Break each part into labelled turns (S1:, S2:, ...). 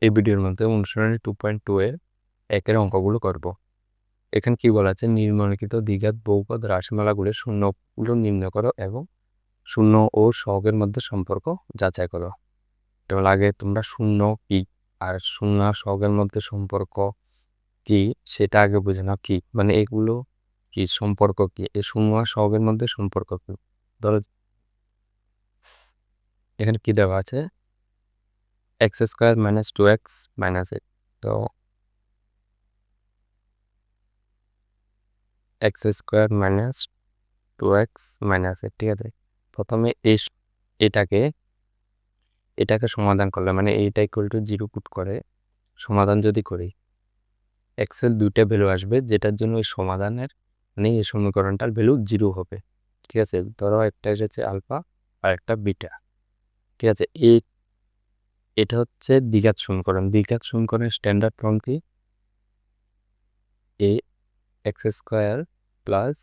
S1: এই ভিডিওর মধ্যে অনুশীলনী 2.2 এর একের অঙ্কগুলো করব। এখানে কি বলা আছে, নিম্নলিখিত দ্বিঘাত বহুপদ রাশিমালাগুলির শূন্যগুলো নির্ণয় করো এবং শূন্য ও সহগের মধ্যে সম্পর্ক যাচাই করো। তো আগে তোমরা শূন্য কি আর শূন্য আর সহগের মধ্যে সম্পর্ক কি সেটা আগে বুঝে নাও। কি মানে এগুলো কি সম্পর্ক, কি এই শূন্য আর সহগের মধ্যে সম্পর্ক কি। ধরো এখানে কি দেওয়া আছে, x square minus 2x minus 8। তো x square minus 2x minus 8, ঠিক আছে। প্রথমে এটাকে এটাকে সমাধান করলে মানে এইটা ইকুয়াল টু 0 পুট করে সমাধান যদি করি, এক্স এর দুইটা ভ্যালু আসবে, যেটার জন্য এই সমাধানের মানে এই সমীকরণটার ভ্যালু 0 হবে, ঠিক আছে। ধরো একটা এসেছে আলফা আর একটা বিটা, ঠিক আছে। এটা হচ্ছে দ্বিঘাত সমীকরণ। দ্বিঘাত সমীকরণের স্ট্যান্ডার্ড ফর্ম কি, a x square plus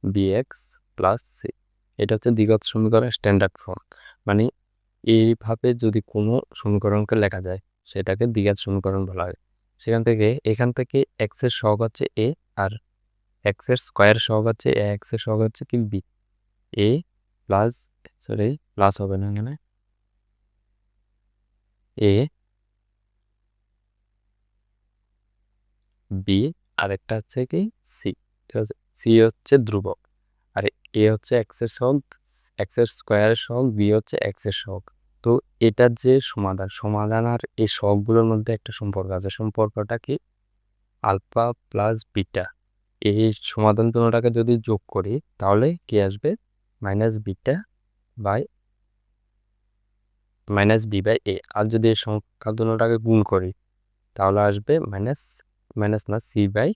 S1: b x plus c. এটা হচ্ছে দ্বিঘাত সমীকরণের স্ট্যান্ডার্ড ফর্ম। মানে এইভাবে যদি কোনো সমীকরণকে লেখা যায় সেটাকে দ্বিঘাত সমীকরণ বলা হয়। এখান থেকে এক্স এর সহগ হচ্ছে এ আর এক্স এর স্কোয়ার সহগ হচ্ছে এ, এক্স এর সহগ হচ্ছে কি বি। এ প্লাস, সরি প্লাস হবে না, এখানে এ বি আর একটা হচ্ছে কি সি, ঠিক আছে। সি হচ্ছে ধ্রুবক আর এ হচ্ছে এক্স এর সহগ, এক্স এর স্কোয়ারের সহগ, বি হচ্ছে এক্স এর সহগ। তো এটার যে সমাধান আর এই সহগগুলোর মধ্যে একটা সম্পর্ক আছে। সম্পর্কটা কি, আলফা প্লাস বিটা। এই সমাধান দুটোটাকে যদি যোগ করি তাহলে কি আসবে, minus beta by minus b by a. আর যদি এই সংখ্যা দুটোটাকে গুণ করি তাহলে আসবে মাইনাস মাইনাস না সি বাই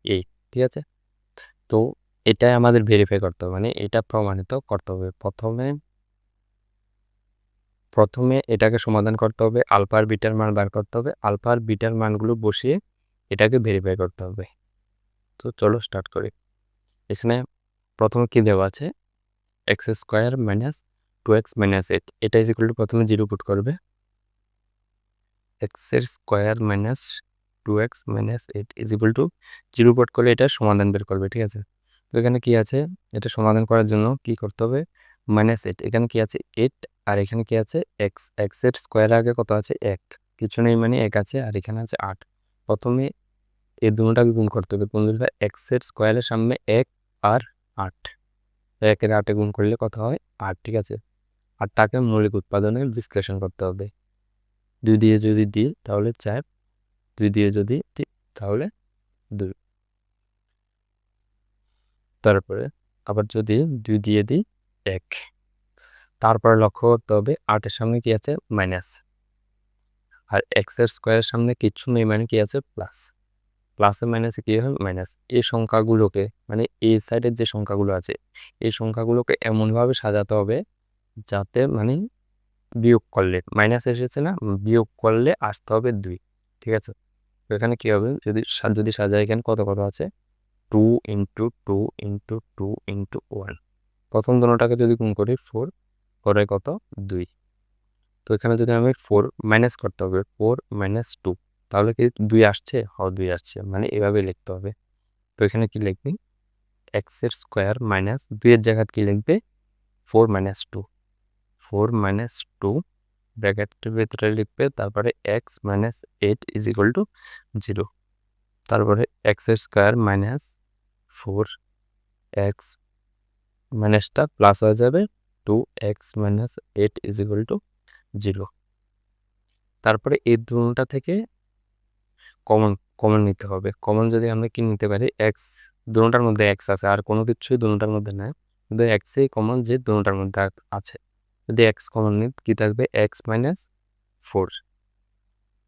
S1: এ, ঠিক আছে। তো এটাই আমাদের ভেরিফাই করতে হবে, মানে এটা প্রমাণিত করতে হবে। প্রথমে এটাকে সমাধান করতে হবে, আলফা আর বিটার মান বার করতে হবে, আলফা আর বিটার মানগুলো বসিয়ে এটাকে ভেরিফাই করতে হবে। তো চলো স্টার্ট করি। এখানে প্রথমে কি দেওয়া আছে, x square minus 2x minus 8, এটা ইজ ইকুয়াল টু প্রথমে 0 পুট করবে। এক্স এর square minus 2x minus 8 is equal to 0 put করলে এটা সমাধান বের করবে, ঠিক আছে। তো এখানে কি আছে, এটা সমাধান করার জন্য কি করতে হবে, মাইনাস 8, এখানে কি আছে 8 আর এখানে কি আছে এক্স। এক্স এর স্কোয়ার আগে কত আছে 1, কিছু নেই মানে 1 আছে, আর এখানে আছে 8। প্রথমে এই দুটোটাকে গুণ করতে হবে। কোন দুটো, এক্স এর স্কোয়ারের সামনে 1 আর 8, 1 এর 8 গুণ করলে কত হয় 8, ঠিক আছে। আর তাকে মৌলিক উৎপাদনে বিশ্লেষণ করতে হবে। 2 দিয়ে যদি দিই তাহলে 4, 2 দিয়ে যদি দিই তাহলে 2, তারপরে আবার যদি 2 দিয়ে দিই 1। তারপরে লক্ষ্য করতে হবে 8 এর সামনে কি আছে মাইনাস, আর এক্স এর স্কোয়ারের সামনে কিচ্ছু নেই মানে কি আছে প্লাস। প্লাসে মাইনাসে কি হয় মাইনাস। এই সংখ্যাগুলোকে মানে এই সাইডের যে সংখ্যাগুলো আছে এই সংখ্যাগুলোকে এমনভাবে সাজাতে হবে যাতে মানে বিয়োগ করলে মাইনাস এসেছে না, বিয়োগ করলে আসতে হবে 2, ঠিক আছে। তো এখানে কি হবে, যদি সাজাই, এখানে কত কত আছে 2 ইন্টু 2 ইন্টু 2 ইন্টু 1। প্রথম দুটোটাকে যদি গুণ করি 4, পরে কত 2। তো এখানে যদি আমি 4 মাইনাস করতে হবে, 4 মাইনাস 2, তাহলে কি 2 আসছে, 2 আসছে, মানে এভাবে লিখতে হবে। তো এখানে কি লিখবি, এক্স এর স্কোয়ার মাইনাস 2 এর জায়গায় কি লিখবে 4 মাইনাস 2, 4 মাইনাস 2 ব্র্যাকেটের ভিতরে লিখবে, তারপরে x minus 8 is equal to 0। তারপরে এক্স এর স্কোয়ার মাইনাস 4 এক্স মাইনাসটা প্লাস হয়ে যাবে 2x minus 8 is equal to 0। তারপরে এই দুটোটা থেকে কমন কমন নিতে হবে। কমন যদি আমরা কি নিতে পারি, এক্স, দুটোটার মধ্যে এক্স আছে আর কোনো কিছুই দুটোটার মধ্যে নাই, কিন্তু এক্সই কমন যে দুটোটার মধ্যে আছে। যদি এক্স কমন নিই কি থাকবে এক্স মাইনাস 4,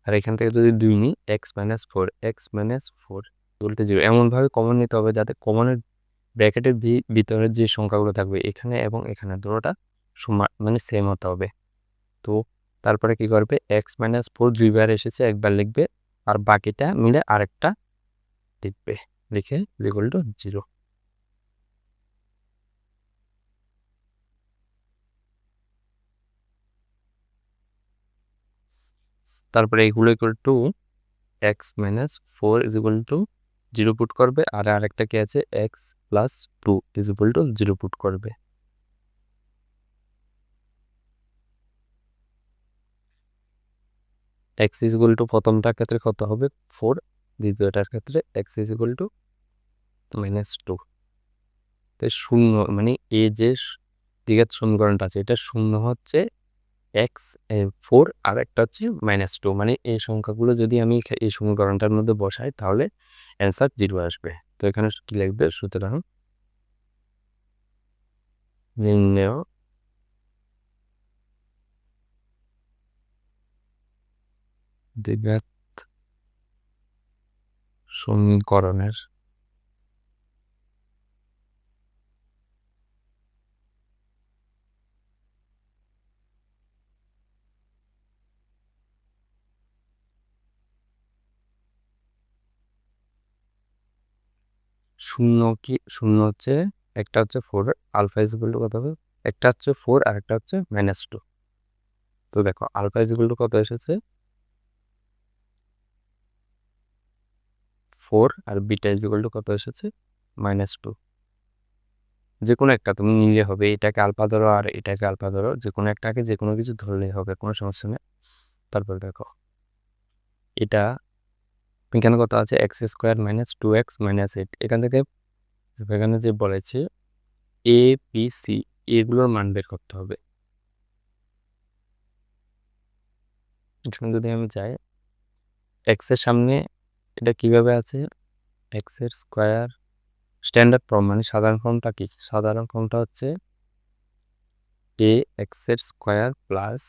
S1: আর এখান থেকে যদি 2 নিই এক্স মাইনাস 4, এক্স মাইনাস 4 উল্টে 0। এমনভাবে কমন নিতে হবে যাতে কমনের ব্র্যাকেটের ভিতরের যে সংখ্যাগুলো থাকবে এখানে এবং এখানে দুটোটা সমান মানে সেম হতে হবে। তো তারপরে কি করবে, এক্স মাইনাস 4 দুইবার এসেছে একবার লিখবে, আর বাকিটা মিলে আরেকটা লিখবে, লিখে ইকুয়াল টু 0। তারপরে এগুলো equal to x minus 4 is equal to 0 put করবে, আর আরেকটা কি আছে x plus 2 is equal to 0 put করবে। এক্স ইজ ইকুয়াল টু প্রথমটার ক্ষেত্রে কত হবে 4, দ্বিতীয়টার ক্ষেত্রে এক্স ইজ ইকুয়াল টু -2। তাই শূন্য মানে এই যে দ্বিঘাত সমীকরণটা আছে এটা শূন্য হচ্ছে এক্স 4 আর একটা হচ্ছে -2, মানে এই সংখ্যাগুলো যদি আমি এই সমীকরণটার মধ্যে বসাই তাহলে অ্যান্সার 0 আসবে। তো এখানে কি লিখবে, সুতরাং নির্ণেয় দ্বিঘাত সমীকরণের শূন্য কি শূন্য হচ্ছে একটা হচ্ছে 4 আলফা ইজ ইকুয়াল টু কত হবে, একটা হচ্ছে 4 আর একটা হচ্ছে -2। তো দেখো আলফা ইজ ইকুয়াল টু কত এসেছে 4 আর বিটা ইজ ইকুয়াল টু কত এসেছে -2। যে কোনো একটা তুমি নিলে হবে, এটাকে আলফা ধরো আর এটাকে আলফা ধরো, যে কোনো একটাকে যে কোনো কিছু ধরলেই হবে, কোনো সমস্যা নেই। তারপর দেখো এটা এখানে কত আছে x² - 2x - 8, এখান থেকে এখানে যে বলেছে এ বি সি এগুলোর মান বের করতে হবে। এখানে যদি আমি যাই এক্স এর সামনে এটা কিভাবে আছে এক্সের স্কোয়ার স্ট্যান্ডার্ড ফর্ম, মানে সাধারণ ফর্মটা কি, সাধারণ ফর্মটা হচ্ছে এ এক্সের square plus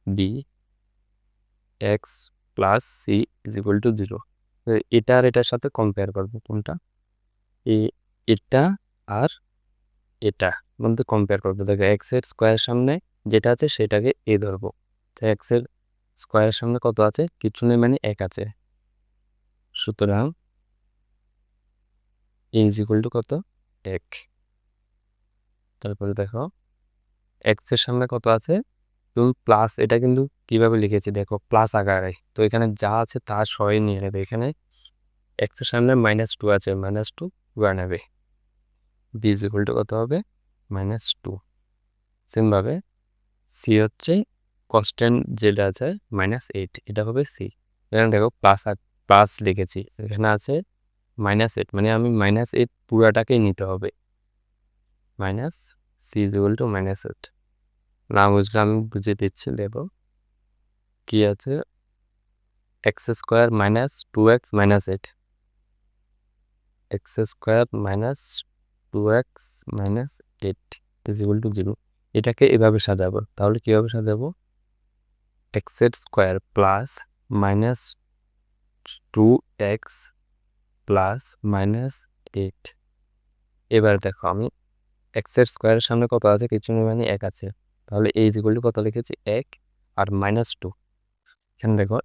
S1: b x plus c is equal to 0। এটা আর এটার সাথে কম্পেয়ার করবো, কোনটা এটা আর এটা মধ্যে কম্পেয়ার করবো। দেখো এক্সের স্কোয়ারের সামনে যেটা আছে সেটাকে এ ধরবো, তো এক্সের স্কোয়ারের সামনে কত আছে কিছু নেই মানে 1 আছে, সুতরাং এ ইজ ইকুয়াল টু কত 1। তারপরে দেখো এক্স এর সামনে কত আছে তুমি প্লাস, এটা কিন্তু কিভাবে লিখেছি দেখো প্লাস আকারে, তো এখানে যা আছে তা সবাই নিয়ে নেবে। এখানে এক্স এর সামনে -2 আছে, -2 নেবে, বি ইজ ইকুয়াল টু কত হবে -2। সেমভাবে সি হচ্ছে কনস্ট্যান্ট যেটা আছে -8, এটা হবে সি। এখানে দেখো প্লাস লিখেছি, এখানে আছে -8, মানে আমি -8 পুরাটাকেই নিতে হবে, minus c is equal to -8। না বুঝলে আমি বুঝে দিচ্ছি, দেখো কি আছে x² - 2x - 8, x² - 2x - 8 is equal to 0। এটাকে এভাবে সাজাবো, তাহলে কিভাবে সাজাবো x² প্লাস -2x প্লাস -8। এবার দেখো আমি এক্সের স্কোয়ারের সামনে কত আছে কিছু নেই মানে 1 আছে, তাহলে এই ইজ ইকুয়াল টু কত লিখেছি 1 আর -2। এখানে দেখো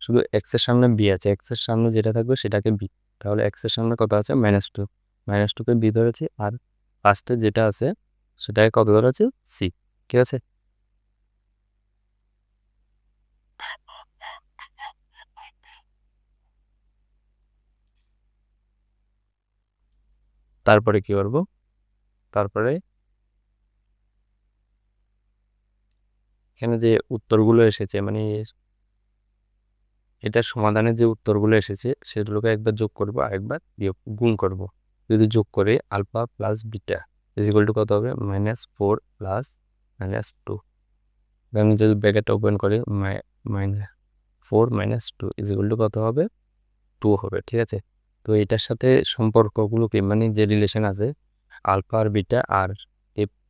S1: শুধু এক্সের সামনে বি আছে, এক্সের সামনে যেটা থাকবে সেটাকে বি, তাহলে এক্সের সামনে কত আছে -2, -2কে বি ধরেছি, আর ফার্স্টে যেটা আছে সেটাকে কত ধরেছি সি। ঠিক আছে, তারপরে কি করবো, তারপরে এখানে যে উত্তরগুলো এসেছে মানে এটার সমাধানের যে উত্তরগুলো এসেছে সেগুলোকে একবার যোগ করব আর একবার গুণ করব। যদি যোগ করে alpha plus beta is equal to কত হবে -4 প্লাস -2। আমি যদি ব্র্যাকেট ওপেন করি -4 - 2 ইজ ইকুয়াল টু কত হবে 2 হবে। ঠিক আছে, তো এটার সাথে সম্পর্কগুলো কি মানে যে রিলেশন আছে আলফা আর বিটা আর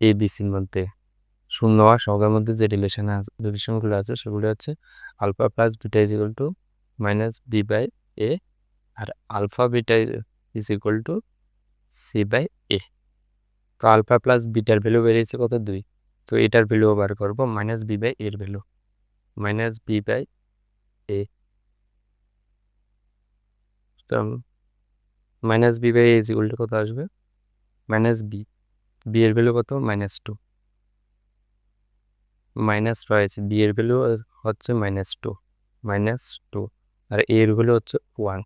S1: এ বি সির মধ্যে শূন্য আর সংখ্যার মধ্যে যে রিলেশনগুলো আছে সেগুলো হচ্ছে alpha plus beta is equal to -b/a, আর alpha beta is equal to c/a। তো আলফা প্লাস বিটার ভ্যালু বেরিয়েছে কত 2, তো এটার ভ্যালু বার করবো -b/a এর ভ্যালু -b/a। তো -b/a ইজ ইকুয়াল টু কত আসবে -b, b এর ভ্যালু কত -2, মাইনাস রয়েছে, বি এর ভ্যালু হচ্ছে -2 আর এ এর ভ্যালু হচ্ছে 1।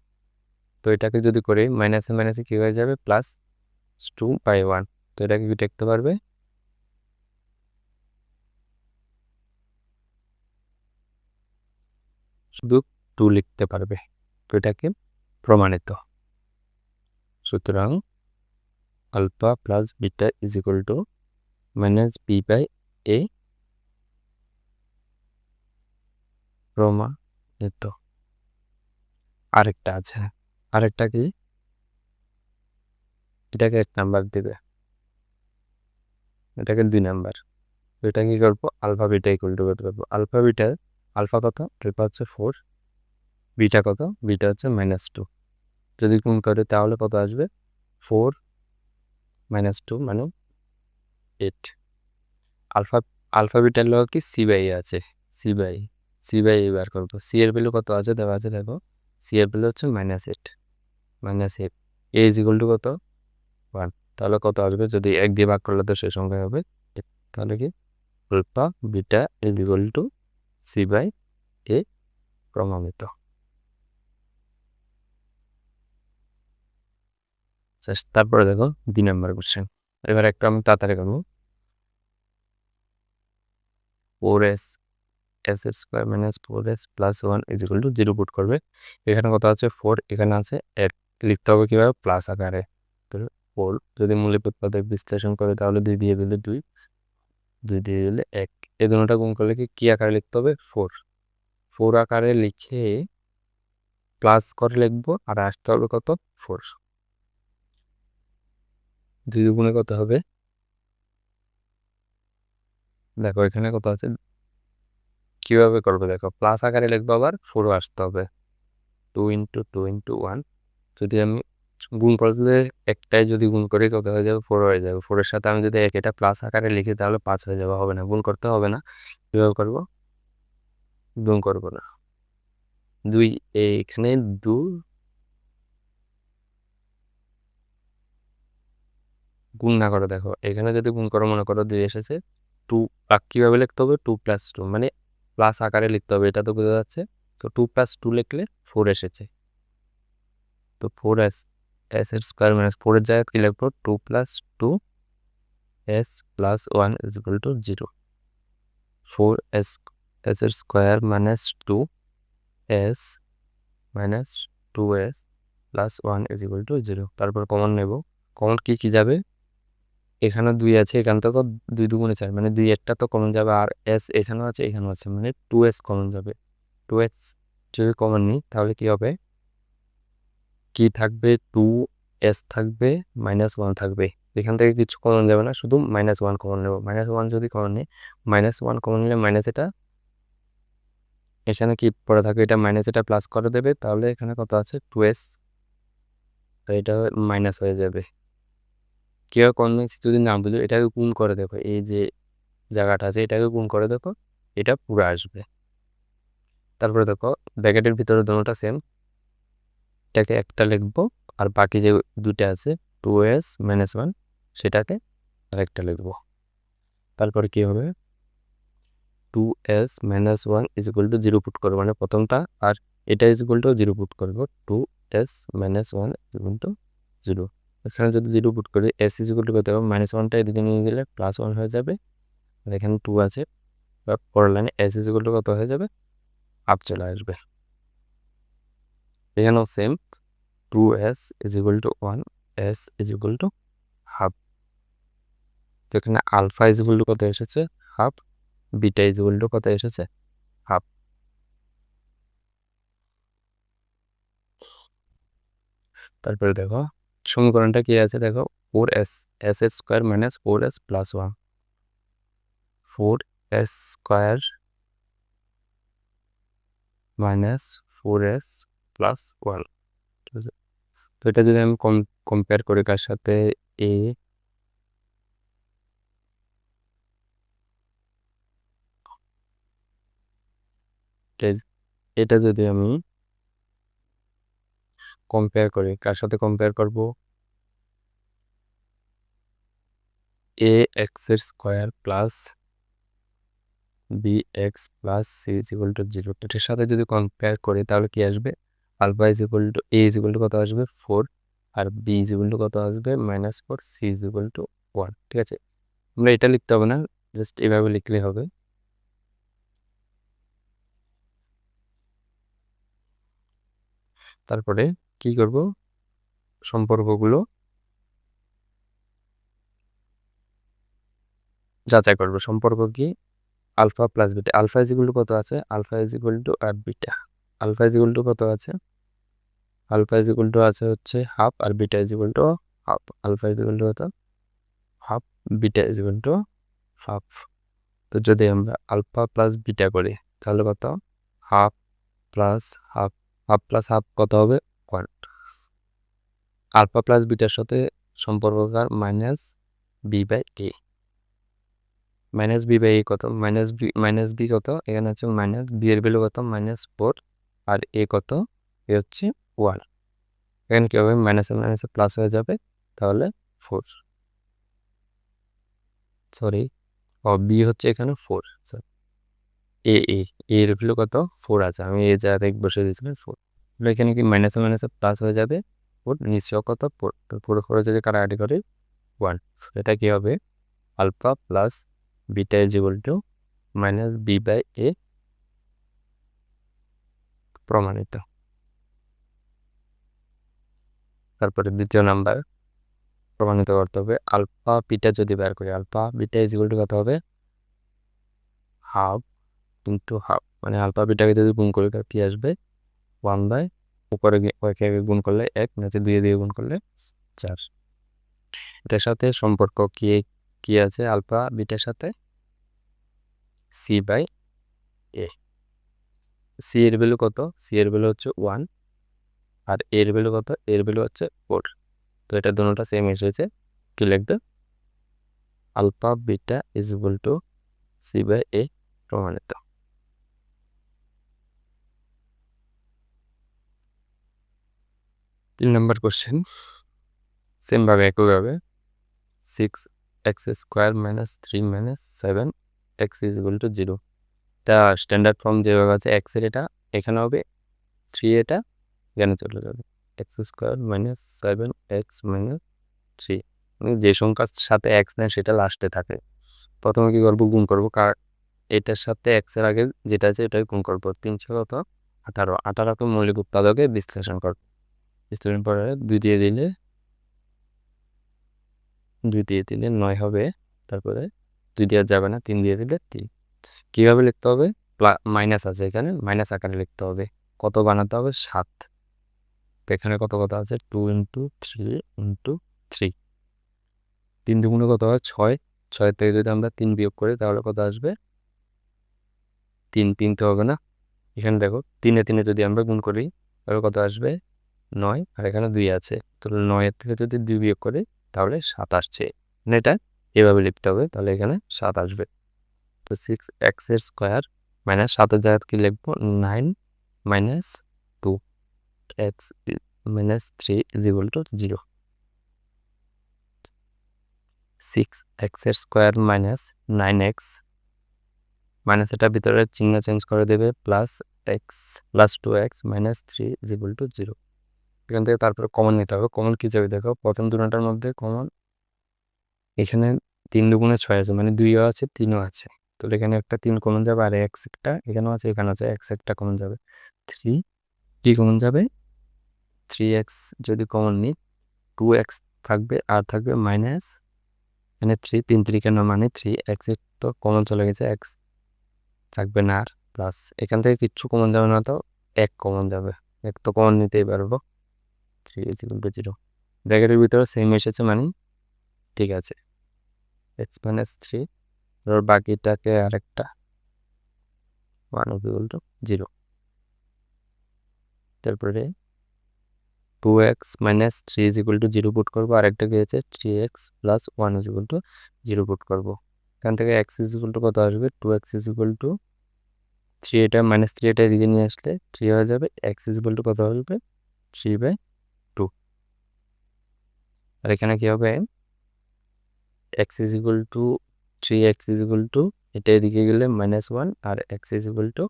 S1: তো এটাকে যদি করি মাইনাসে মাইনাসে কী হয়ে যাবে, +2/1। তো এটাকে কি লিখতে পারবে, শুধু 2 লিখতে পারবে। তো এটাকে প্রমাণিত। সুতরাং alpha plus beta is equal to -b/a প্রমাণিত। আরেকটা আছে, আরেকটা কি, এটাকে 1 নাম্বার দিবে, এটাকে 2 নাম্বার। তো এটা কি করবো, আলফা বিটা ইকুয়াল টু করতে পারবো। আলফা বিটা, আলফা কত, আলফা হচ্ছে 4, বিটা কত, বিটা হচ্ছে -2। যদি গুণ করে তাহলে কত আসবে, 4 - 2 মানে 8। আলফা আলফা বিটার লগ কি সি/এ আছে, সি/এ বার করবো। সি এর ভ্যালু কত আছে দেওয়া আছে, দেখো সি এর ভ্যালু হচ্ছে -8, এ ইজ ইকুয়াল টু কত, 1। তাহলে কত আসবে, যদি 1 দিয়ে ভাগ করলে তো সেই সংখ্যা হবে 8। তাহলে কি alpha beta is equal to সি/এ প্রমাণিত। তারপরে দেখো 2 নম্বর কোশ্চেন। এবার একটা আমি তাড়াতাড়ি করবো। 4s s² - 4s + 1 is equal to 0 put করবে। এখানে কত আছে 4, এখানে আছে 1, লিখতে হবে কীভাবে, প্লাস আকারে। তো 4 যদি মৌলিক উৎপাদক বিশ্লেষণ করে তাহলে 2 দিয়ে দিলে 2, 2 দিয়ে দিলে 1। এই দুটোটা গুণ করলে কি আকারে লিখতে হবে, 4 আকারে লিখে প্লাস করে লিখবো, আর আসতে হবে কত, 4। 2 দুগুণে কত হবে, দেখো এখানে কত আছে, কীভাবে করবে দেখো, প্লাস আকারে লিখবো, আবার 4ও আসতে হবে। 2 × 2 × 1, যদি আমি গুণ করতে একটাই যদি গুণ করি কত হয়ে যাবে, 4 হয়ে যাবে। 4 এর সাথে আমি যদি এটা প্লাস আকারে লিখি তাহলে 5 হয়ে যাবে, হবে না, গুণ করতে হবে না। কীভাবে করবো, গুণ করবো না, 2 এখানে 2 গুণ না করে, দেখো এখানে যদি গুণ করো, মনে করো 2 এসেছে, 2 কীভাবে লিখতে হবে, 2 + 2 মানে প্লাস আকারে লিখতে হবে, এটা তো বোঝা যাচ্ছে। তো 2 + 2 লিখলে 4 এসেছে। তো 4s s² - 4 এর জায়গায় কী লিখবো, 2 + 2 s + 1 is equal to 0। 4s s² - 2s - 2s + 1 is equal to 0। তারপর কমন নেব, কমন কি যাবে, এখানে 2 আছে, এখান থেকে 2 দুগুণে 4 মানে 2 একটা তো কমন যাবে, আর s এখানেও আছে এখানেও আছে, মানে 2s কমন যাবে। 2s যদি কমন নিই তাহলে কি হবে, কি থাকবে, 2s থাকবে, -1 থাকবে। এখান থেকে কিছু কমন যাবে না, শুধু -1 কমন নেব। -1 যদি কমন নিই, -1 কমন নিলে মাইনাস, এটা এখানে কি পড়ে থাকবে, এটা মাইনাস, এটা প্লাস করে দেবে, তাহলে এখানে কত আছে 2s, তো এটা মাইনাস হয়ে যাবে। কেউ কনভেন্স যদি না বুঝো, এটাকে গুণ করে দেখো, এই যে জায়গাটা আছে এটাকে গুণ করে দেখো, এটা পুরো আসবে। তারপরে দেখো ব্র্যাকেটের ভিতরে দুটোটা সেম, এটাকে একটা লিখবো, আর বাকি যে দুটো আছে 2s - 1 সেটাকে আরেকটা লিখবো। তারপরে কি হবে, 2s - 1 is equal to 0 put করবো, মানে প্রথমটা, আর এটা ইজ ইকুয়াল টু 0 পুট করবো। 2s - 1 is equal to 0। এখানে যদি 0 পুট করি, s ইজ ইকুয়াল টু কত হবে, -1টা এদিকে নিয়ে গেলে +1 হয়ে যাবে, আর এখানে 2 আছে, পরের লাইনে s ইজ ইকুয়াল টু কত হয়ে যাবে, হাফ চলে আসবে। এখানেও same, 2s is equal to 1, s is equal to half. তো এখানে আলফা ইজ ইকুয়াল টু কত এসেছে, half, beta is equal to কত এসেছে, হাফ। তারপরে দেখো সমীকরণটা কি আছে, দেখো 4s s² - 4s + 1, 4s² - 4s + 1। তো এটা যদি আমি কম্পেয়ার করি কার সাথে, এ এটা যদি আমি কম্পেয়ার করি, কার সাথে কম্পেয়ার করব, ax² + b x plus c is equal to 0, এটার সাথে যদি কম্পেয়ার করি তাহলে কি আসবে? Alpha is equal to a is equal to কত আসবে? 4, আর বি ইজ ইকুয়াল টু কত আসবে? -4, সি ইজ ইকুয়াল টু 1। ঠিক আছে, আমরা এটা লিখতে হবে না, জাস্ট এভাবে লিখলেই হবে। তারপরে কি করব? সম্পর্কগুলো যাচাই করব। সম্পর্ক কি? Alpha plus beta, alpha is equal to কত আছে? আলফা ইজ ইকুয়াল টু আর beta, alpha is equal to কত আছে? আলফা ইজ ইকুয়াল টু আছে হচ্ছে হাফ, আর beta is equal to half. Alpha is equal to কত? Half, beta is equal to half. তো যদি আমরা আলফা প্লাস বিটা করি তাহলে কত? Half plus half, half plus half কত হবে? 1। আলফা প্লাস বিটার সাথে সম্পর্ককার minus b by a, minus b by a কত? মাইনাস বি কত? এখানে হচ্ছে মাইনাস বি এর ভ্যালু কত? -4, আর এ কত? এ হচ্ছে 1। এখানে কি হবে? মাইনাসে মাইনাসে প্লাস হয়ে যাবে, তাহলে 4, সরি, ও বি হচ্ছে এখানে 4, এ এ এর ভ্যালু কত? 4 আছে, আমি এ জায়গাতে বসে দিয়েছিলাম 4। এখানে কি মাইনাসে মাইনাসে প্লাস হয়ে যাবে, 4 নিচেও কত? 4, পুরো 4 যদি কাটাকাটি করি 1। এটা কি হবে? Alpha plus beta is equal to minus b by a প্রমাণিত। তারপরে দ্বিতীয় নাম্বার প্রমাণিত করতে হবে আলফা বিটা যদি বের করি, alpha beta is equal to কত হবে? হাফ ইন্টু হাফ, মানে আলফা বিটাকে যদি গুণ করি তাহলে কি আসবে? 1 বাই উপরে গুণ করলে 1, নিচে 2 দিয়ে গুণ করলে 4। এটার সাথে সম্পর্ক কি কি আছে আলফা বিটার সাথে? C by a. সি এর ভ্যালু কত? সি এর ভ্যালু হচ্ছে 1, আর এর ভ্যালু কত? এর ভ্যালু হচ্ছে 4। তো এটা দুটোটা সেম এসেছে, কি লিখবে? Alpha beta is equal to c by a প্রমাণিত। 3 নম্বর কোশ্চেন সেম ভাবে একইভাবে 6x² - 3 - 7x is equal to 0, এটা স্ট্যান্ডার্ড ফর্ম যেভাবে আছে x এর এটা এখানে হবে 3, এটা এখানে চলে যাবে x² - 7x - 3, মানে যে সংখ্যার সাথে x নেয় সেটা লাস্টে থাকে। প্রথমে কি করবো? গুণ করবো, কার এটার সাথে x এর আগে যেটা আছে এটাই গুণ করবো। 318, 18কে মৌলিক উৎপাদকে বিশ্লেষণ করবো। বিশ্লেষণ পরে 2 দিয়ে দিলে 9 হবে, তারপরে 2 দেওয়া যাবে না, 3 দিয়ে দিলে 3। কীভাবে লিখতে হবে? মাইনাস আছে এখানে, মাইনাস আকারে লিখতে হবে। কত বানাতে হবে? 7। এখানে কত কত আছে? 2 × 3 × 3, 3 দুগুণে কত হয়? 6, 6 থেকে যদি আমরা 3 বিয়োগ করি তাহলে কত আসবে? 3, 3 তো হবে না, এখানে দেখো 3 3 যদি আমরা গুণ করি তাহলে কত আসবে? 9, আর এখানে 2 আছে, তো 9 থেকে যদি 2 বিয়োগ করি তাহলে 7 আসছে। মানে এটা এভাবে লিখতে হবে, তাহলে এখানে 7 আসবে। তো 6x² - 7 জায়গায় কি লিখবো? 9 - 2x - 3 is equal to 0। 6x² - 9x, minus এটা ভিতরে চিহ্ন চেঞ্জ করে দেবে, plus x + 2x - 3 is equal to 0। এখান থেকে তারপরে কমন নিতে হবে। কমন কী যাবে দেখো? প্রথম দুটোটার মধ্যে কমন, এখানে 3 দুগুণে 6 আছে, মানে 2ও আছে 3ও আছে, তো এখানে একটা 3 কমন যাবে, আর x একটা এখানেও আছে, এখানে আছে, x একটা কমন যাবে। 3 কি কমন যাবে? 3x যদি কমন নিই 2x থাকবে, আর থাকবে মাইনাস, মানে 3 3 3 মানে 3x এর তো কমন চলে গেছে, x থাকবে না, আর প্লাস এখান থেকে কিচ্ছু কমন যাবে না, তো 1 কমন যাবে, 1 তো কমন নিতেই পারবো। 3 = 0, ব্র্যাকেটের ভিতরে সেম এসেছে, মানে ঠিক আছে। x - 3, আর বাকিটাকে আরেকটা 1 = 0। তারপরে 2x - 3 = 0 পুট করবো, আরেকটা কি আছে? 3x + 1 = 0 পুট করবো। এখান থেকে x = কত আসবে? 2x = 3, এটা -3 এটা এদিকে নিয়ে আসলে 3 হয়ে যাবে, x = কত হবে? 3/2। আর এখানে কি হবে? x = 3x = এটা এদিকে গেলে -1 আর x is equal to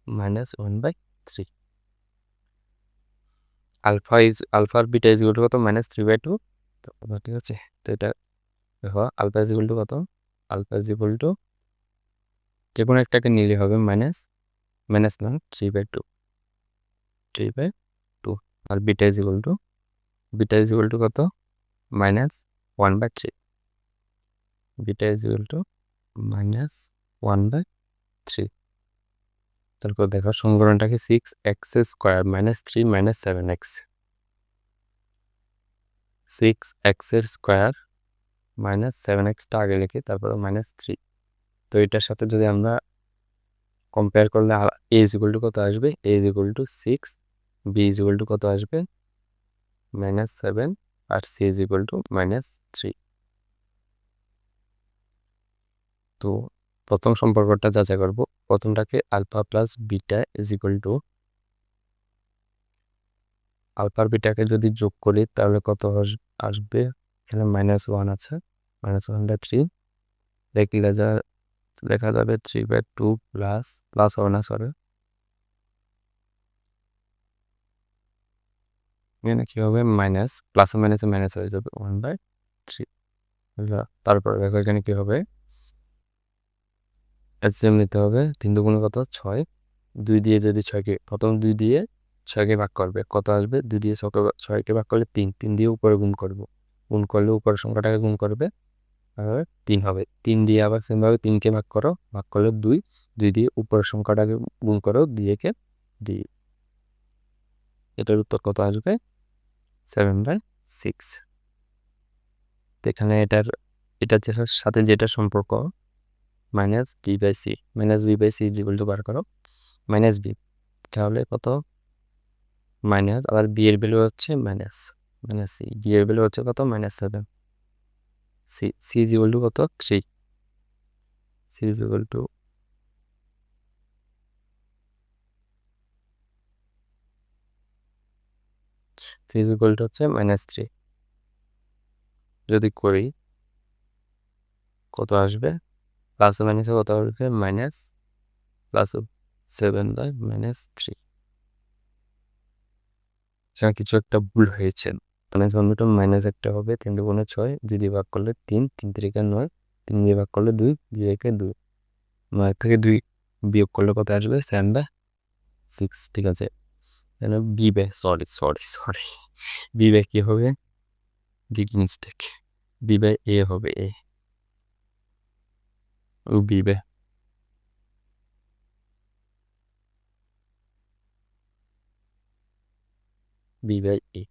S1: -1/3। Alpha আর বিটা ইজ ইকুয়াল টু কত -3/2। তো ঠিক আছে, তো এটা দেখো আলফা ইজ ইকুয়াল টু কত, আলফা ইজ ইকুয়াল টু যে কোনো একটাকে নিলে হবে মাইনাস মাইনাস না 3/2 আর বিটা ইজ ইকুয়াল টু কত -1/3। Beta is equal to -1/3। তারপর দেখো সমীকরণটাকে 6x² -3 -7x, 6x² -7xটা আগে লিখি, তারপর -3। তো এটার সাথে যদি আমরা কম্পেয়ার করলে a ইজ ইকুয়াল টু কত আসবে, a is equal to 6, b is equal to কত আসবে -7 আর c ইজ ইকুয়াল টু -3। তো প্রথম সম্পর্কটা যাচাই করব। প্রথমটাকে alpha plus beta is equal to, alpha আর বিটাকে যদি যোগ করি তাহলে কত আসবে, এখানে -1 আছে, -1/3 লেখা যাবে 3/2 প্লাস হবে না, সরি এখানে কি হবে মাইনাস, প্লাসে মাইনাসে মাইনাস হয়ে যাবে 1/3। তারপর দেখো এখানে কি হবে, এলসিএম নিতে হবে, 3 দুগুণে কত 6, 2 দিয়ে যদি 6কে প্রথম 2 দিয়ে 6কে ভাগ করবে কত আসবে, 2 দিয়ে 6কে ভাগ করলে 3, 3 দিয়ে উপরে গুণ করব, গুণ করলে উপরের সংখ্যাটাকে গুণ করবে আর 3 হবে, 3 দিয়ে আবার সেমভাবে 3কে ভাগ করো, ভাগ করলে 2, 2 দিয়ে উপরের সংখ্যাটাকে গুণ করো 2 2। এটার উত্তর কত আসবে 7/6। এখানে এটার সাথে যেটা সম্পর্ক -b/c, -b/c is equal two বার করো -b, তাহলে কত মাইনাস, আবার বি এর ভ্যালু হচ্ছে -c, বি এর ভ্যালু হচ্ছে কত -7, c ইজ ইকুয়াল টু কত 3, c ইজ ইকুয়াল টু হচ্ছে -3। যদি করি কত আসবে, প্লাস মাইনাসে কত আসবে মাইনাস প্লাস 7/-3। এখানে কিছু একটা ভুল হয়েছে, মানে জন্মটা মাইনাস একটা হবে, 3 দুগুণে 6, 2 দিয়ে ভাগ করলে 3, 3 3 9, 3 দিয়ে ভাগ করলে 2, 2 একে 2, 9 থেকে 2 বিয়োগ করলে কত আসবে 7/6। ঠিক আছে, তাহলে সরি বি বাই কি হবে, বিগ মিস্টেক, বি বাই এ হবে, এ ও বি বাই এ।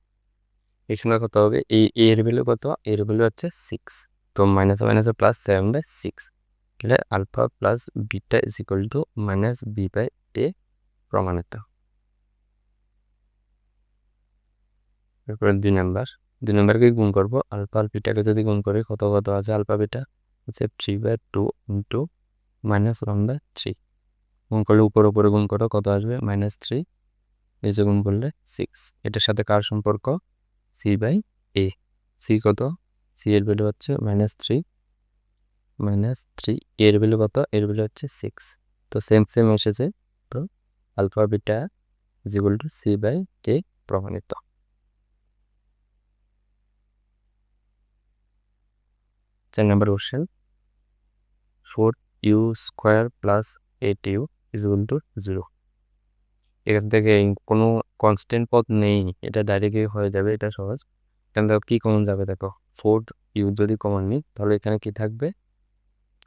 S1: এখানে কত হবে, এর ভ্যালু কত, এর ভ্যালু হচ্ছে 6, তো মাইনাসে মাইনাসে প্লাস 7/6, তাহলে alpha plus beta is equal to -b/a প্রমাণিত। এরপরে 2 নাম্বারকে গুণ করবো, আলফা আর বিটাকে যদি গুণ করি কত আছে, আলফা বিটা হচ্ছে 3/2 ইন্টু -1/3, গুণ করলে উপরে গুণ করো কত আসবে -3, এই যে গুণ করলে 6। এটার সাথে কার সম্পর্ক, c/a, c কত, c এর ভ্যালু হচ্ছে -3, এর ভ্যালু কত, এর ভ্যালু হচ্ছে 6, তো সেম এসেছে, তো alpha beta is equal to c/a প্রমাণিত। 4 নম্বর question, 4u² plus 8u is equal to 0। এখান থেকে কোনো কনস্ট্যান্ট পদ নেই, এটা ডাইরেক্টলি হয়ে যাবে, এটা সহজ। এখান থেকে কী কমন যাবে দেখো, 4u যদি কমন নিই তাহলে এখানে কি থাকবে,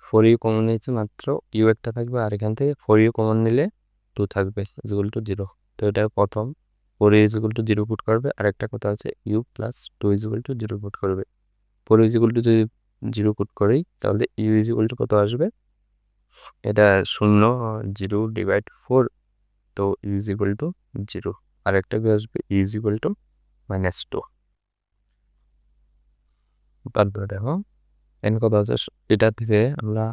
S1: 4u কমন নিয়েছে মাত্র, ইউ একটা থাকবে, আর এখান থেকে 4u কমন নিলে 2 থাকবে ইজ ইকুয়াল টু 0। তো এটা প্রথম 4u is equal to 0 put করবে, আর একটা কথা আছে u plus 2 is equal to 0 put করবে। 4u ইজ ইকুয়াল টু যদি 0 পুট করি তাহলে ইউ ইজ ইকুয়াল টু কত আসবে, এটা 0 0 ডিভাইড 4, তো ইউ ইজ ইকুয়াল টু 0, আর একটা কি আসবে ইউ ইজ ইকুয়াল টু -2। তারপরে দেখো এখানে কত আছে, এটা থেকে আমরা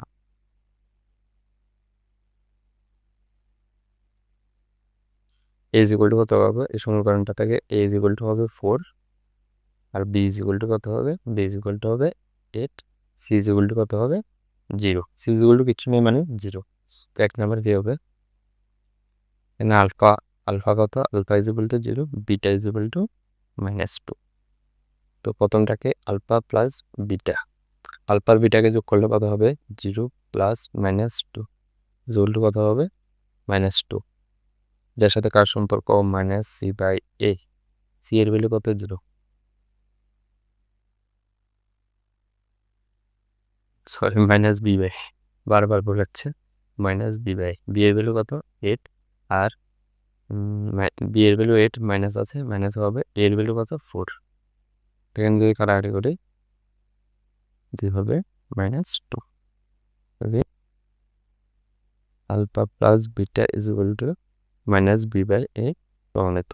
S1: এ ইজ ইকুয়াল টু কত হবে, এই সমীকরণটা থেকে এ ইজ ইকুয়াল টু হবে 4, আর বি ইজ ইকুয়াল টু কত হবে, বি ইজ ইকুয়াল টু হবে 8, সি ইজ ইকুয়াল টু কত হবে zero. C is equal to কিচ্ছু নেই মানে জিরো। তো 1 নাম্বার কি হবে? এখানে আলফা কত? Alpha is equal to zero, beta is equal to -2। তো প্রথমটাকে আলফা প্লাস বিটা, আলফার বিটাকে যোগ করলে কত হবে? 0 প্লাস -2 ইকুয়াল টু কত হবে? -2। যার সাথে কার সম্পর্ক? Minus c by a. C এর ভ্যালু কত? 0। সরি, মাইনাস বি বাই, বারবার বোঝাচ্ছে। মাইনাস বি বাই, বি এর ভ্যালু কত? 8। আর বি এর ভ্যালু 8, মাইনাস আছে, মাইনাস হবে। এর ভ্যালু কত? 4। এখানে যদি কাটাকাটি করি যে হবে -2। Alpha plus beta is equal to minus b by a প্রমাণিত।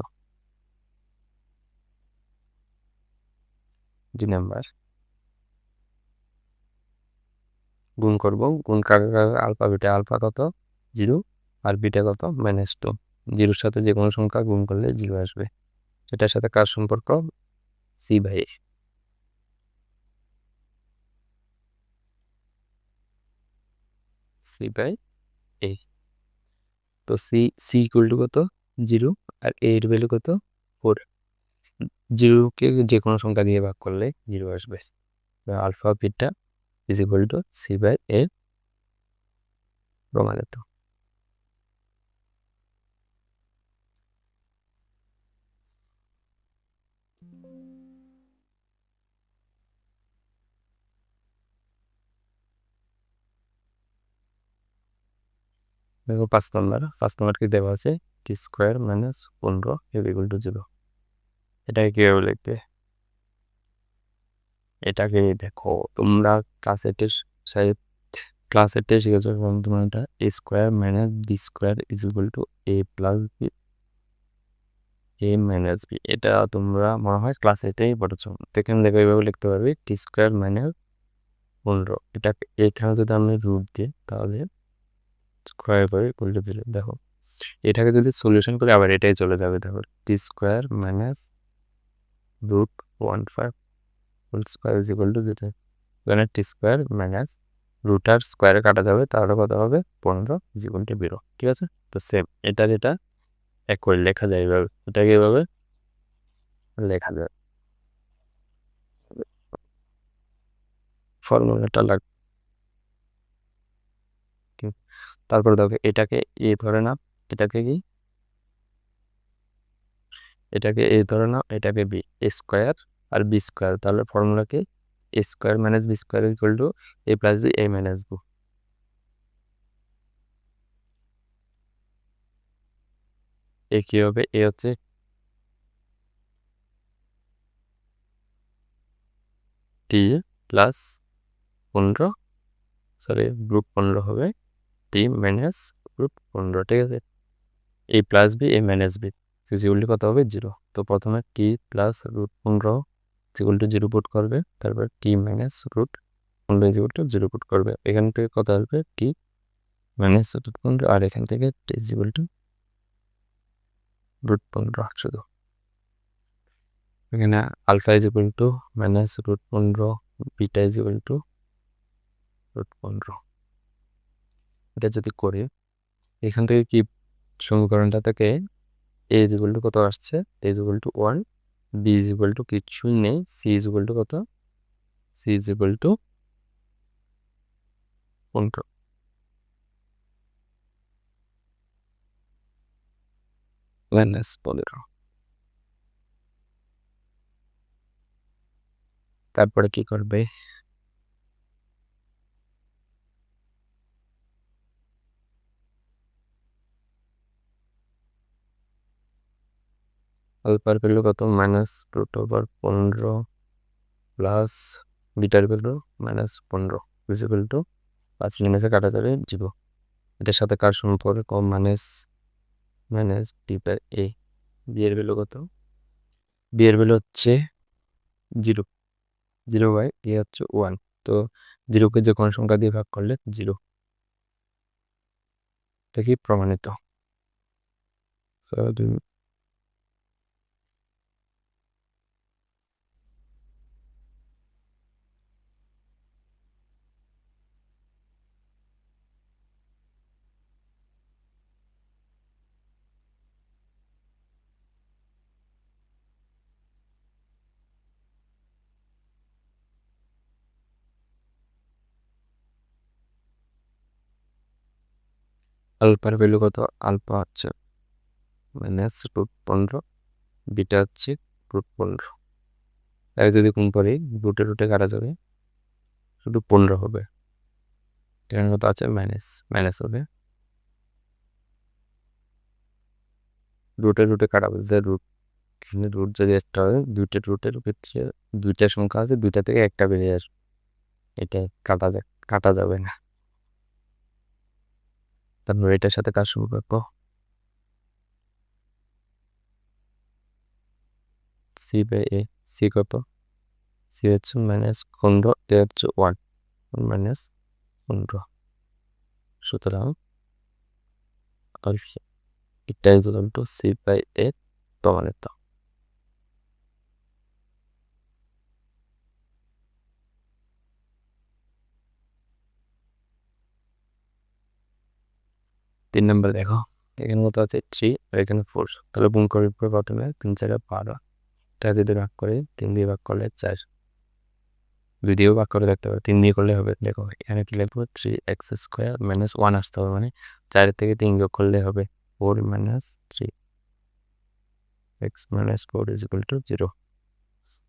S1: 2 নাম্বার গুণ করব। গুণ আলফা বিটা, আলফা কত? 0 আর বিটা কত? -2। 0-র সাথে যে কোনো সংখ্যা গুণ করলে 0 আসবে। এটার সাথে কার সম্পর্ক? C by a. C by a. তো সি ইকুয়াল টু কত? 0 আর এ এর ভ্যালু কত? 4। 0কে যে কোনো সংখ্যা দিয়ে ভাগ করলে 0 আসবে। তো alpha beta is equal to c by a প্রমাণিত। দেখো 5 নাম্বার কি দেওয়া আছে? T square minus 15 equal to 0। এটাকে কীভাবে লিখবে? এটাকে দেখো, তোমরা ক্লাসের টেস্ট শিখেছো তোমার, এটা a square minus b square is equal to a plus b, a minus b. এটা তোমরা মনে হয় ক্লাস এটাই পড়েছো। এখানে দেখো এইভাবে লিখতে পারবি টি স্কোয়ার মাইনাস 15। এটাকে এখানে যদি আমি রুট দিই তাহলে স্কোয়ার করে উল্টে দিলে দেখো, এটাকে যদি সলিউশন করে আবার এটাই চলে যাবে। দেখো t square minus root 15 whole square is equal to, যেটা এখানে টি স্কোয়ার মাইনাস রুট আর স্কোয়ারে কাটা যাবে, তাহলে কত হবে? 15 ইজ ইকুয়াল টু 0। ঠিক আছে? তো সেম এটা এক করে লেখা যায় এইভাবে। এটাকে এইভাবে লেখা যায়। ফর্মুলাটা তারপরে দেখো এটাকে এ ধরে নাও, এটাকে কি? এটাকে এ ধরে নাও, এটাকে বি। এ স্কোয়ার আর বি স্কোয়ার, তাহলে ফর্মুলা কি? A square minus b square equal to a plus b, a minus b. A কি হবে? এ হচ্ছে টি প্লাস 15, সরি রুট 15 হবে টি মাইনাস রুট 15। ঠিক আছে? A plus b, a minus b equal to কত হবে? 0। তো প্রথমে t plus root 15 equal to 0 put করবে, তারপর t minus root 15 equal to 0 put করবে। এখান থেকে কত আসবে? টি মাইনাস রুট 15, আর এখান থেকে টি ইকুয়াল টু রুট 15 শুধু। এখানে alpha is equal to minus root 15, beta is equal to root 15। এটা যদি করি এখান থেকে কি সমীকরণটা থেকে এ ইজ ইকুয়াল টু কত আসছে? A is equal to 1, b is equal to কিছুই নেই, সি ইজ ইকুয়াল টু কত? C is equal to 15 minus 15। তারপরে কি করবে? আলফার ভ্যালু কত? মাইনাস রুট ওভার 15 প্লাস বিটার ভ্যালু -15 ইজ ইকুয়াল টু 5 লিমিটে কাটা যাবে 0। এটার সাথে কার সম্পর্ক? Minus d by a. B এর ভ্যালু কত? বি এর ভ্যালু হচ্ছে 0, 0 বাই এ হচ্ছে 1। তো 0কে যে কোনো সংখ্যা দিয়ে ভাগ করলে 0। এটা কি প্রমাণিত? আলফার ভ্যালু কত? আলফা হচ্ছে -√15, বিটা হচ্ছে √15। তাই যদি গুণ করি রুটে রুটে কাটা যাবে, শুধু 15 হবে। এখানে কত আছে? মাইনাস হবে, রুটে রুটে কাটা বলতে রুট, রুট যদি একটা হয় দুইটা রুটের ক্ষেত্রে দুইটা সংখ্যা আছে, দুইটা থেকে একটা বেরিয়ে আসবে, এটা কাটা যাবে না। তারপর এটার সাথে কার সম্পর্ক? c/a। সি কত? সি হচ্ছে -15, এ হচ্ছে 1, -15। সুতরাং এটা ইকুয়াল টু c/a প্রমাণিত। তিন নম্বর দেখো, এখানে কত আছে? 3 আর এখানে 4। তাহলে গুণ করে প্রথমে 3 4 12, এটা যদি ভাগ করে 3 দিয়ে ভাগ করলে 4, 2 দিয়েও ভাগ করে দেখতে পারো, 3 দিয়ে করলে হবে। দেখো এখানে কি লিখবো? 3x² - 1 আসতে হবে, মানে 4 থেকে 3 যোগ করলে হবে 4 - 3, x - 4 = 0।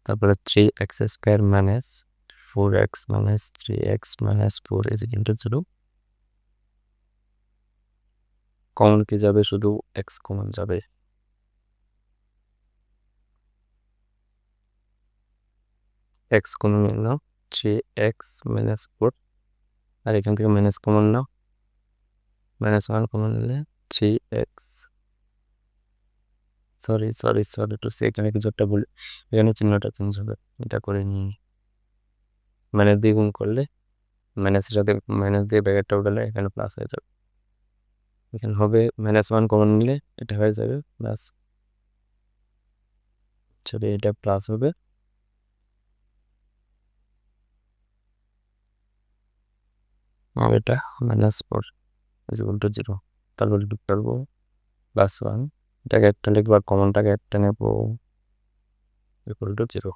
S1: তারপরে 3x² - 4x - 3x - 4 = 0। কমন কি যাবে? শুধু x কমন যাবে। x কমন নাও, 3x - 4, আর এখান থেকে মাইনাস কমন নাও, -1 কমন নিলে 3x, সরি একটু এখানে কিছু একটা ভুল, এখানে চিহ্নটা চেঞ্জ হবে, এটা করে নিই। মাইনাস দিয়ে গুণ করলে মাইনাসের সাথে মাইনাস দিয়ে ব্র্যাকেটটা উঠালে এখানে প্লাস হয়ে যাবে, এখানে হবে -1 কমন নিলে এটা হয়ে যাবে প্লাস, সরি এটা প্লাস হবে, আর এটা -4 = 0। তারপর লিখতে পারবো +1, এটাকে একটা লিখবো আর কমনটাকে একটা নেবো, = 0।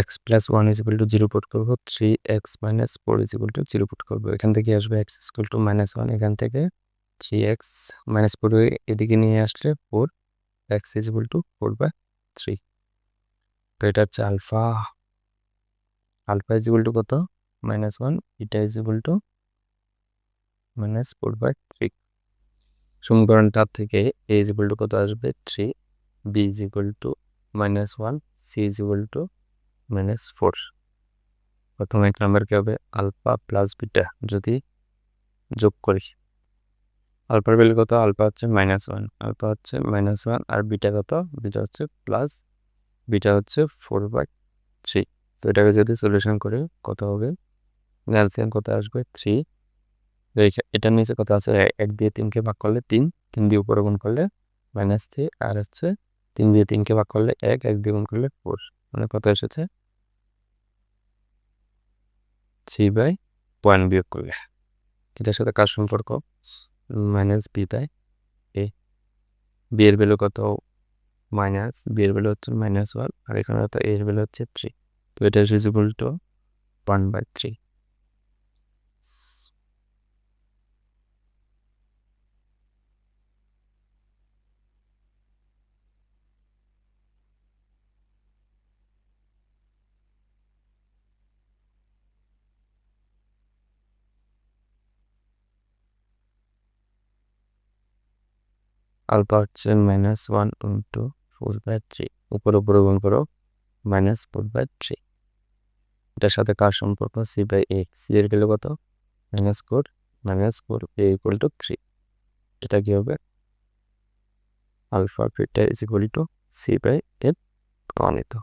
S1: x + 1 = 0 পুট করবো, 3x - 4 = 0 পুট করবো। এখান থেকে আসবে x = -1, এখান থেকে 3x - 4 এদিকে নিয়ে আসলে 4, x = 4/3। তো এটা হচ্ছে আলফা কত? -1, এটা = -4/3। সমীকরণটা থেকে a কত আসবে? 3, b -1, c -4। প্রথম 1 নাম্বার কি হবে? আলফা প্লাস বিটা যদি যোগ করি, আলফার ভ্যালু কত? আলফা হচ্ছে -1, আর বিটা কত? বিটা হচ্ছে প্লাস, বিটা হচ্ছে 4/3। তো এটাকে যদি সলিউশন করে কত হবে? এলসিএম কত আসবে? 3। এটার নিচে কত আছে? 1 দিয়ে 3কে ভাগ করলে 3, 3 দিয়ে উপরে গুণ করলে -3, আর হচ্ছে 3 দিয়ে 3কে ভাগ করলে 1, 1 দিয়ে গুণ করলে 4, মানে কত এসেছে? 3/1 বিয়োগ করলে। এটার সাথে কার সম্পর্ক? -b/a। বি এর ভ্যালু কত? বি এর ভ্যালু হচ্ছে -1, আর এখানে তো a এর ভ্যালু হচ্ছে 3, তো এটা = 1/3। আলফা হচ্ছে -1 × 4/3, উপর গুণ করো -4/3। এটার সাথে কার সম্পর্ক? c/a। c এর ভ্যালু কত? -4, a = 3। এটা কি হবে? আলফা বিটা = c/a প্রমাণিত।